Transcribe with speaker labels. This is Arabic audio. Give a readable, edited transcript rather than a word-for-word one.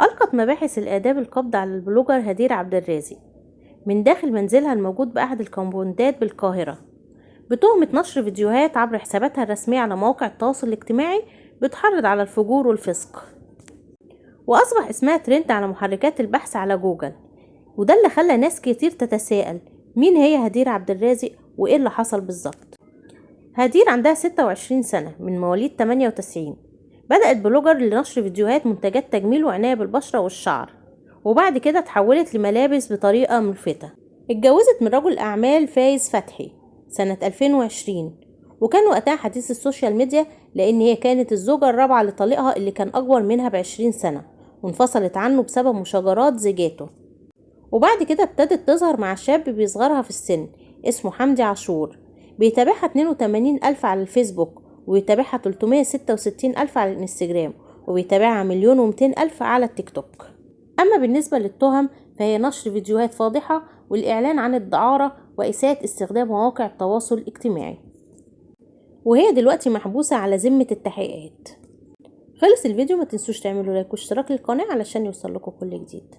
Speaker 1: ألقت مباحث الآداب القبض على البلوجر هدير عبد الرازق من داخل منزلها الموجود بأحد الكومباوندات بالقاهرة بتهمة نشر فيديوهات عبر حساباتها الرسمية على مواقع التواصل الاجتماعي بتحرض على الفجور والفسق. وأصبح اسمها ترند على محركات البحث على جوجل، وده اللي خلى ناس كتير تتساءل مين هي هدير عبد الرازق وإيه اللي حصل بالظبط. هدير عندها 26 سنة من مواليد 98. بدأت بلوجر لنشر فيديوهات منتجات تجميل وعناية بالبشرة والشعر، وبعد كده اتحولت لملابس بطريقة ملفتة. اتجوزت من رجل أعمال فايز فتحي سنة 2020، وكان وقتها حديث السوشيال ميديا لأن هي كانت الزوجة الرابعة لطليقها اللي كان أكبر منها ب20 سنة، وانفصلت عنه بسبب مشاجرات زيجاته. وبعد كده ابتدت تظهر مع شاب بيصغرها في السن اسمه حمدي عاشور، بيتابعها 82 ألف على الفيسبوك، ويتابعها 366 ألف على الانستجرام، وبيتابعها 1,200,000 ألف على التيك توك. أما بالنسبة للتهم فهي نشر فيديوهات فاضحة والإعلان عن الدعارة وإساءة استخدام مواقع التواصل الاجتماعي، وهي دلوقتي محبوسة على ذمة التحقيقات. خلص الفيديو، ما تنسوش تعملوا لايك واشتراك للقناة علشان يوصل لكم كل جديد.